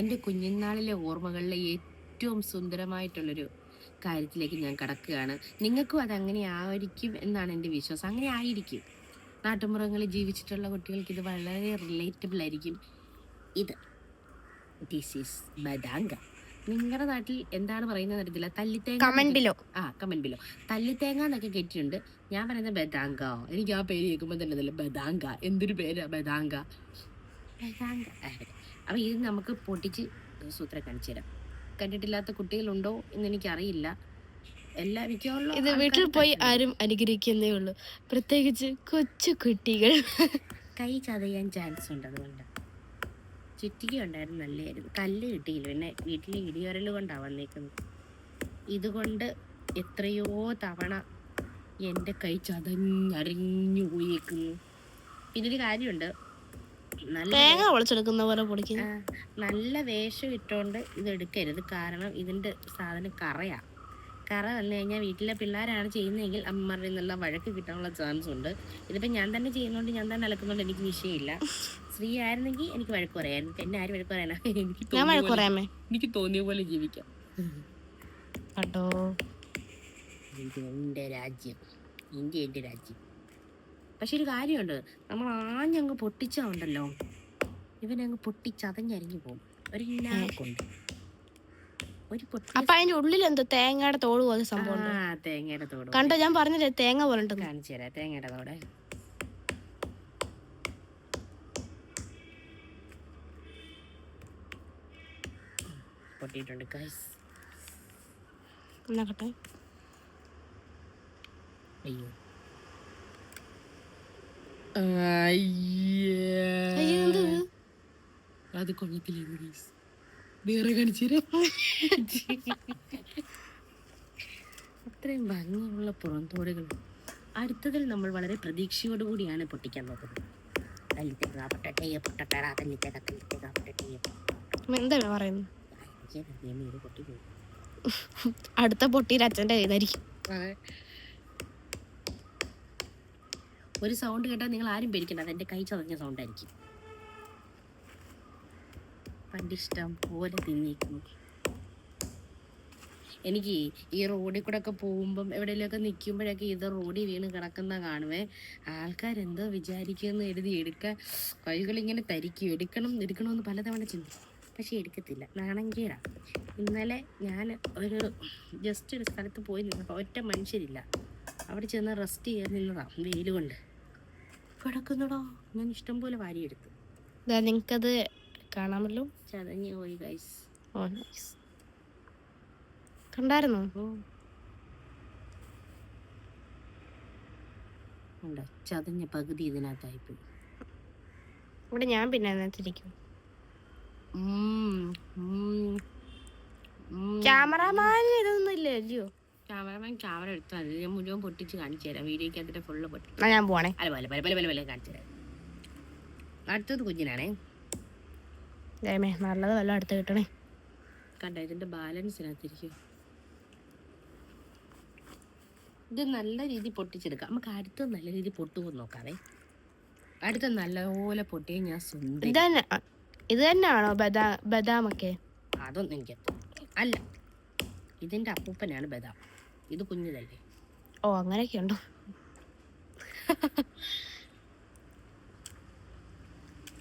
എൻ്റെ കുഞ്ഞുനാളിലെ ഓർമ്മകളിലെ ഏറ്റവും സുന്ദരമായിട്ടുള്ളൊരു കാര്യത്തിലേക്ക് ഞാൻ കടക്കുകയാണ്. നിങ്ങൾക്കും അതങ്ങനെ ആയിരിക്കും എന്നാണ് എൻ്റെ വിശ്വാസം. അങ്ങനെ ആയിരിക്കും. നാട്ടുമ്പുറങ്ങളിൽ ജീവിച്ചിട്ടുള്ള കുട്ടികൾക്ക് ഇത് വളരെ റിലേറ്റബിൾ ആയിരിക്കും. ദിസ് ഈസ് ബദാങ്ക. നിങ്ങളുടെ നാട്ടിൽ എന്താണ് പറയുന്നത് അറിയത്തില്ല. തല്ലിത്തേങ്ങ. Comment below. തല്ലിത്തേങ്ങ എന്നൊക്കെ കേട്ടിട്ടുണ്ട്. ഞാൻ പറയുന്നത് ബദാങ്ക. എനിക്ക് ആ പേര് കേൾക്കുമ്പോൾ തന്നെ അതല്ല ബദാങ്ക. എന്തൊരു പേരാ ബദാങ്ക. അപ്പൊ ഇത് നമുക്ക് പൊട്ടിച്ച് സൂത്രം കാണിച്ചു തരാം. കണ്ടിട്ടില്ലാത്ത കുട്ടികളുണ്ടോ എന്ന് എനിക്കറിയില്ല. എല്ലാ മിക്കവാറും ഇത് വീട്ടിൽ പോയി ആരും അനുഗ്രഹിക്കുന്നേ ഉള്ളൂ, പ്രത്യേകിച്ച് കൊച്ചു കുട്ടികൾ. കൈ ചതയാൻ ചാൻസ് ഉണ്ട്. അതുകൊണ്ട് ചുറ്റിക ഉണ്ടായിരുന്നു, നല്ലതായിരുന്നു. കല്ല് കിട്ടിയില്ല. പിന്നെ വീട്ടിലെ ഇടിയൊരൽ കൊണ്ടാണ് വന്നേക്കുന്നത്. ഇതുകൊണ്ട് എത്രയോ തവണ എൻ്റെ കൈ ചതഞ്ഞരഞ്ഞു പോയേക്കുന്നു. പിന്നൊരു കാര്യമുണ്ട്, തേങ്ങ പൊളിച്ചെടുക്കുന്ന പോലെ പൊളിക്കുന്നു. നല്ല വേഷം ഇട്ടുകൊണ്ട് ഇത് എടുക്കരുത്. കാരണം ഇതിൻ്റെ സാധനം കറയാ. കറ വന്നു കഴിഞ്ഞാൽ വീട്ടിലെ പിള്ളേരാണ് ചെയ്യുന്നതെങ്കിൽ അമ്മമാരിൽ നിന്നുള്ള വഴക്ക് കിട്ടാനുള്ള ചാൻസ് ഉണ്ട്. ഇതിപ്പോൾ ഞാൻ തന്നെ ചെയ്യുന്നതുകൊണ്ട് ഞാൻ തന്നെ അലക്കുന്നതുകൊണ്ട് എനിക്ക് വിഷയമില്ല. സ്ത്രീ ആയിരുന്നെങ്കിൽ എനിക്ക് വഴക്ക് പറയായിരുന്നു. എന്നെ ആര് വഴക്ക് പറയാനാ? എനിക്ക് തോന്നിയ പോലെ ജീവിക്കാം. എൻ്റെ രാജ്യം, ഇന്ത്യ എൻ്റെ രാജ്യം. പക്ഷെ ഒരു കാര്യമുണ്ട്, നമ്മൾ ആഞ്ഞങ്ങ് പൊട്ടിച്ചാ ഉണ്ടല്ലോ, ഇവനങ്ങ് പൊട്ടിച്ചതഞ്ഞരിഞ്ഞു പോകും. ഒരു ലാക്കുണ്ട്. അപ്പൊ അതിന്റെ ഉള്ളിൽ എന്തോ തേങ്ങയുടെ തോട് പോലെ സംഭവം. തേങ്ങയുടെ തോട് കണ്ടോ? ഞാൻ പറഞ്ഞില്ലേ തേങ്ങ പോലെ കാണിച്ചു തരാം. തേങ്ങയുടെ തോടെ പൊട്ടിയിട്ടുണ്ട് ഗൈസ്. അയ്യോ അത് കൊള്ളത്തില്ല ഗൈസ്. വേറെ കാണിച്ചു അത്രയും ഭംഗിയുള്ള പുറന്തോടുകൾ. അടുത്തതിൽ നമ്മൾ വളരെ പ്രതീക്ഷയോടുകൂടിയാണ് പൊട്ടിക്കാൻ നോക്കുന്നത്. അടുത്ത പൊട്ടിയിൽ അച്ഛൻ്റെ കയ്യിലായിരിക്കും. ഒരു സൗണ്ട് കേട്ടാൽ നിങ്ങൾ ആരും പേടിക്കണ്ട, അതെൻ്റെ കൈ ചതഞ്ഞ സൗണ്ടായിരിക്കും. പണ്ടിഷ്ടം പോലെ തിന്നിക്കുന്നു. എനിക്ക് ഈ റോഡിൽ കൂടെ ഒക്കെ പോകുമ്പം എവിടെയെങ്കിലുമൊക്കെ നിൽക്കുമ്പോഴൊക്കെ ഇത് റോഡിൽ വീണ് കിടക്കുന്ന കാണുവേ. ആൾക്കാരെന്തോ വിചാരിക്കുമെന്ന് എഴുതി എടുക്കാൻ കൈകളിങ്ങനെ തരിക്കും. എടുക്കണമെന്ന് പലതവണ ചിന്തിക്കും, പക്ഷെ എടുക്കത്തില്ല. നാണംകേടാണ്. ഇന്നലെ ഞാൻ ജസ്റ്റ് ഒരു സ്ഥലത്ത് പോയി നിന്നപ്പോൾ ഒറ്റ മനുഷ്യരില്ല. അവിടെ ചെന്ന് റെസ്റ്റ് ചെയ്യാൻ നിന്നതാണ്. വെയിൽ കൊണ്ട് കിടക്കുന്നടോ. ഞാൻ ഇഷ്ടം പോലെ വാരിയെടുത്തു. നിങ്ങൾക്കത് കാണാമല്ലോ. ചതഞ്ഞു പോയി ഗൈസ്. കണ്ടായിരുന്നോ? ചതഞ്ഞ പകുതി ഇതിനകത്തായിപ്പോയി. ഇവിടെ ഞാൻ പിന്നെ അതിനകത്തിരിക്കും. ക്യാമറമാൻ ഇതൊന്നും ഇല്ല അല്ലയോ? ക്യാമറമാൻ ക്യാമറ എടുത്താൽ മതി. ഞാൻ മുഴുവൻ പൊട്ടിച്ച് കാണിച്ചു തരാം. വീഡിയോക്ക് അതിന്റെ ഫുള്ള് പൊട്ടി. ഞാൻ പോണേ. അല്ല കാണിച്ചു തരാം. അടുത്തത് കുഞ്ഞിനാണേ. നല്ലത് വല്ല അടുത്ത് കിട്ടണേ. കണ്ട ഇതിന്റെ ബാലൻസിനകത്തിരിക്കും. ഇത് നല്ല രീതിയിൽ പൊട്ടിച്ചെടുക്കാം. നമുക്ക് അടുത്ത നല്ല രീതിയിൽ പൊട്ടുപോകും നോക്കാവേ. അടുത്ത നല്ലപോലെ പൊട്ടിയ ഞാൻ സുന്ദരി. ഇത് തന്നെയാണോ ബദാമൊക്കെ? അതൊന്നും എനിക്ക് അല്ല, ഇതിന്റെ അപ്പൂപ്പനാണ് ബദാം. ഇത് കുഞ്ഞിതല്ലേ. ഓ അങ്ങനെയൊക്കെ ഉണ്ടോ?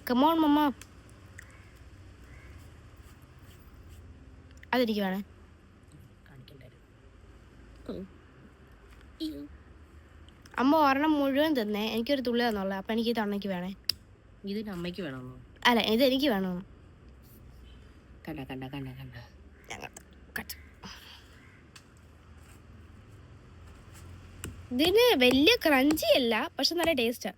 കമോൺ മമ്മ. അതെനിക്ക് വേണേ. അമ്മ ഒരെണ്ണം മുഴുവൻ തന്നെ എനിക്കൊരു തുള്ളി തന്നോളൂ. അപ്പൊ എനിക്ക് തണ്ണയ്ക്ക് വേണേ. ഇതിന് അമ്മയ്ക്ക് വേണമെന്നോ? അല്ല, ഇത് എനിക്ക് വേണോ? കണ്ട ഇതിന് വലിയ ക്രഞ്ചി അല്ല, പക്ഷെ നല്ല ടേസ്റ്റാ.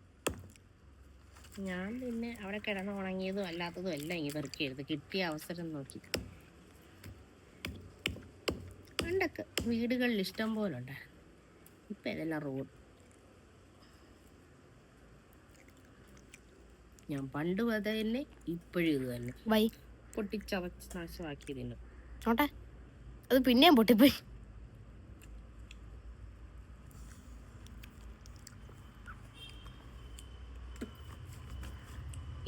ഞാൻ പിന്നെ അവിടെ കിടന്ന് ഉണങ്ങിയതും അല്ലാത്തതും എല്ലാം ഇങ്ങനെ പെറുക്കിയെടുത്ത് കിട്ടിയ അവസരം നോക്കി. പണ്ടൊക്കെ വീടുകളിൽ ഇഷ്ടം പോലെ ഉണ്ടായിരുന്നു. ഇപ്പം ഇതെല്ലാം റോഡ്. ഞാൻ പണ്ട് അത് തന്നെ, ഇപ്പോഴും ഇത് തന്നെ. പൊട്ടിച്ചവച്ച് നാശമാക്കിയതിന് നോട്ടെ, അത് പിന്നെയും പൊട്ടിപ്പോയി.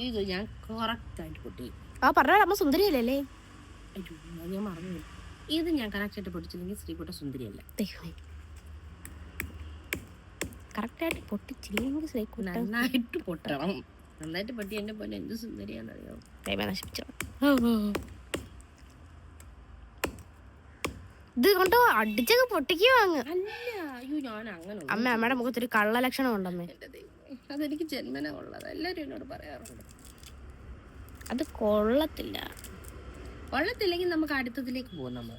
ഇത് ഞാൻ കറക്റ്റായിട്ട് പൊട്ടി. ആ പറഞ്ഞ അമ്മ സുന്ദരിയല്ലേ? അയ്യോ ഞാൻ മറന്നു. ഇത് ഞാൻ കറക്റ്റായിട്ട് പൊട്ടിച്ചില്ലെങ്കിൽ ശ്രീകുട്ട സുന്ദരിയല്ല. കറക്റ്റായിട്ട് പൊട്ടിച്ചില്ലെങ്കിൽ ശ്രീകുട്ട നന്നായിട്ട് പൊട്ടണം. നന്നായിട്ട് പൊട്ടി എന്നെ പോലെ എന്ത് സുന്ദരിയാണെന്നറിയോ? നശിപ്പിച്ചോ. ഇത് കൊണ്ട് അടിച്ചൊക്കെ പൊട്ടിക്കോ അങ്ങ്. അല്ല അയ്യോ ഞാൻ അങ്ങനെ അമ്മയുടെ മുഖത്തൊരു കള്ള ലക്ഷണം ഉണ്ടമ്മേ. എൻ്റെ ദൈവമേ, അതെനിക്ക് ജന്മന ഉള്ളത്. എല്ലാവരും എന്നോട് പറയാറുണ്ട്. അത് കൊള്ളത്തില്ല. കൊള്ളത്തില്ലെങ്കിൽ നമുക്ക് അടുത്തതിലേക്ക് പോകും. നമ്മൾ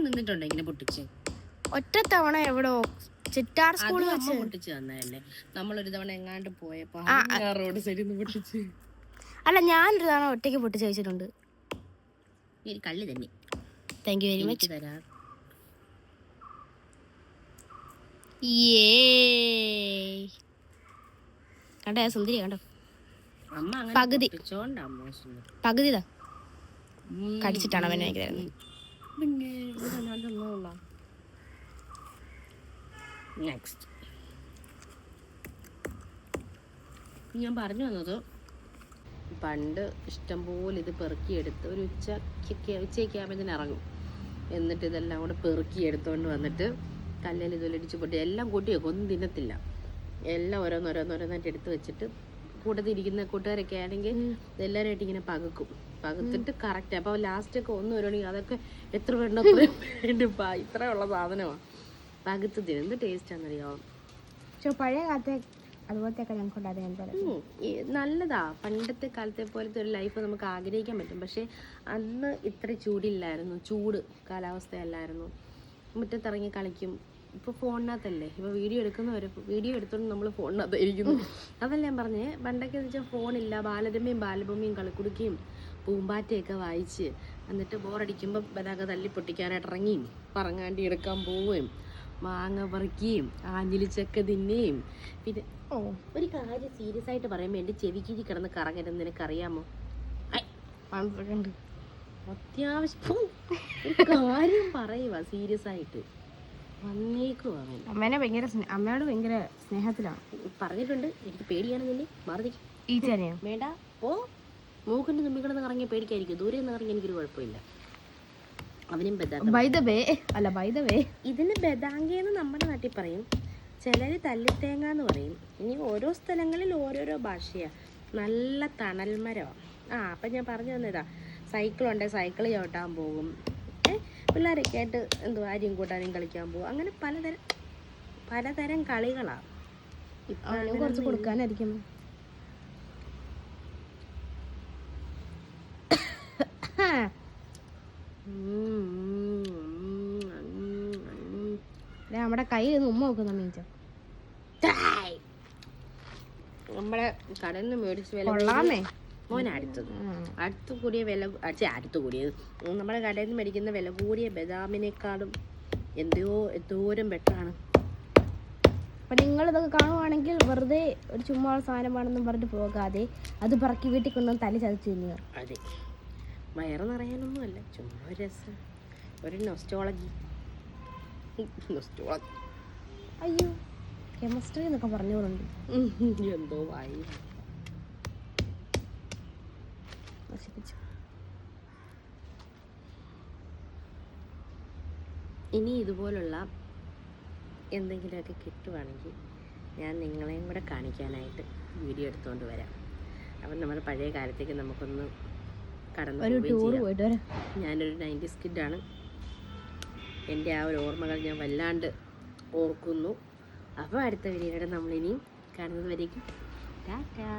നിന്നിട്ടുണ്ടോ ഇങ്ങനെ പൊട്ടിച്ച്? ഒറ്റ തവണ എവിടെ ചിറ്റാർ സ്കൂളിൽ വെച്ച് പൊട്ടിച്ച് തന്നതല്ലേ. നമ്മളൊരു തവണ എങ്ങാണ്ട് പോയപ്പോ റോഡ് സൈഡിൽ നിന്ന് പൊട്ടിച്ച്. അല്ല ഞാനൊരു തവണ ഒറ്റയ്ക്ക് പൊട്ടിച്ച് വെച്ചിട്ടുണ്ട്. ഈ കള്ളി തന്നെ. Thank you very much. തരാം. കണ്ടോ സുന്ദരി? കണ്ടോ അമ്മ അങ്ങനെ പകുതി പകുതിതാ കടിച്ചിട്ടാണ് അവനെ എനിക്ക് തരുന്നത്. പിന്നെ നെക്സ്റ്റ് ഞാൻ പറഞ്ഞു വന്നത്, പണ്ട് ഇഷ്ടംപോലെ ഇത് പെറുക്കിയെടുത്ത് ഒരു ഉച്ചയ്ക്ക് ആകുമ്പോൾ ഇറങ്ങും. എന്നിട്ട് ഇതെല്ലാം കൂടെ പെറുക്കിയെടുത്തുകൊണ്ട് വന്നിട്ട് കല്ലിൽ ഇതൊലിടിച്ച് പൊട്ടി എല്ലാം കൂട്ടി വെക്കും. ഒന്നും തിന്നത്തില്ല. എല്ലാം ഓരോന്നോരോന്നോരോന്നായിട്ട് എടുത്ത് വെച്ചിട്ട് കൂട്ടത്തിരിക്കുന്ന കൂട്ടുകാരൊക്കെ ആണെങ്കിൽ എല്ലാവരുമായിട്ട് ഇങ്ങനെ പകുത്തിട്ട് കറക്റ്റ്. അപ്പോൾ ലാസ്റ്റൊക്കെ ഒന്ന് വരുവാണെങ്കിൽ അതൊക്കെ എത്ര വേണ്ട ഇത്രയുള്ള സാധനമാണ് പകുത്ത് തിന്നും. എന്ത് ടേസ്റ്റാണെന്നറിയാമോ? പഴയ കാലത്തെ അതുപോലത്തെ നല്ലതാ. പണ്ടത്തെ കാലത്തെ പോലത്തെ ഒരു ലൈഫ് നമുക്ക് ആഗ്രഹിക്കാൻ പറ്റും. പക്ഷെ അന്ന് ഇത്ര ചൂടില്ലായിരുന്നു, ചൂട് കാലാവസ്ഥയല്ലായിരുന്നു. മുറ്റത്തിറങ്ങി കളിക്കും. ഇപ്പോൾ ഫോണിനകത്തല്ലേ, ഇപ്പോൾ വീഡിയോ എടുത്തോണ്ട് നമ്മൾ ഫോണിനകത്ത് ഇരിക്കുന്നു. അതല്ല ഞാൻ പറഞ്ഞേ, പണ്ടൊക്കെ എന്ന് വെച്ചാൽ ഫോണില്ല. ബാലരമയും ബാലഭൂമിയും കളിക്കുടുക്കയും പൂമ്പാറ്റയൊക്കെ വായിച്ച് എന്നിട്ട് ബോറടിക്കുമ്പോൾ ബലാക തല്ലി പൊട്ടിക്കാനായിട്ട് ഇറങ്ങിയും പറങ്ങാണ്ടി എടുക്കാൻ പോവുകയും മാങ്ങ പറിക്കുകയും ആഞ്ഞിലിച്ചക്ക തിന്നുകയും. പിന്നെ ഒരു കാര്യം സീരിയസ് ആയിട്ട് പറയുമ്പോൾ എൻ്റെ ചെവിക്കിരി കിടന്ന് കറങ്ങരുത്. നിനക്കറിയാമോ? അത്യാവശ്യം ഒരു കാര്യം പറയുക സീരിയസ് ആയിട്ട് വന്നേക്കുവാ. അമ്മേനെ ഭയങ്കര അമ്മയോട് ഭയങ്കര സ്നേഹത്തിലാണ്. പറഞ്ഞിട്ടുണ്ട് എനിക്ക് പേടിയാണെന്നില്ലേ മാറി വേണ്ട. ഓ മൂക്കിൻ്റെ തുമ്പി കിടന്ന് കറങ്ങിയ പേടിക്കായിരിക്കും. ദൂരെ നിന്ന് കറങ്ങി എനിക്കൊരു കുഴപ്പമില്ല. അവനും ഇതിന് ബദാങ്കയെന്ന് നമ്മുടെ നാട്ടിൽ പറയും, ചിലർ തല്ലിത്തേങ്ങ എന്ന് പറയും. ഇനി ഓരോ സ്ഥലങ്ങളിൽ ഓരോരോ ഭാഷയാണ്. നല്ല തണൽമരമാണ്. അപ്പം ഞാൻ പറഞ്ഞു തന്നതാ, സൈക്കിളുണ്ടെങ്കിൽ സൈക്കിൾ ചവിട്ടാൻ പോകും. പിള്ളേരൊക്കെ ആയിട്ട് അരിയും കൂട്ടാനും കളിക്കാൻ പോകും. അങ്ങനെ പലതരം കളികളാണ്. ഇപ്പം കുറച്ച് കൊടുക്കാനായിരിക്കും. നമ്മുടെ കയ്യിൽ ഉമ്മ നോക്കുന്ന മീച്ച നമ്മളെ കടയിൽ നിന്ന് മേടിച്ച് വില മോനെ അടുത്ത് കൂടിയ നമ്മുടെ കടയിൽ നിന്ന് മേടിക്കുന്ന വില കൂടിയ ബദാമിനേക്കാളും എന്തോരം ബെറ്ററാണ്. അപ്പം നിങ്ങളിതൊക്കെ കാണുവാണെങ്കിൽ വെറുതെ ഒരു ചുമ്മാ സാധനമാണെന്നും പറഞ്ഞിട്ട് പോകാതെ അത് പറക്കി വീട്ടിൽ കൊണ്ടുവന്ന് തല ചതച്ച് തിന്നുക. അതെ, വയറ് നിറയാനൊന്നും അല്ല, ചുമ്മാ ഒരു രസം, ഒരു നൊസ്റ്റോളജി. അയ്യോ കെമിസ്ട്രി എന്നൊക്കെ പറഞ്ഞോളുണ്ട്. എന്തോ വായി നശിപ്പിച്ചു. ഇനി ഇതുപോലുള്ള എന്തെങ്കിലുമൊക്കെ കിട്ടുവാണെങ്കിൽ ഞാൻ നിങ്ങളെയും കൂടെ കാണിക്കാനായിട്ട് വീഡിയോ എടുത്തുകൊണ്ട് വരാം. അപ്പം നമ്മുടെ പഴയ കാലത്തേക്ക് നമുക്കൊന്ന് കടന്നു പോയിട്ട് വരാം. ഞാനൊരു 90s കിഡാണ്. എൻ്റെ ആ ഒരു ഓർമ്മകൾ ഞാൻ വല്ലാണ്ട് ഓർക്കുന്നു. അപ്പോൾ അടുത്ത വീഡിയോയുടെ നമ്മളിനിയും കാണുന്നത് വരേക്കും ടാറ്റാ.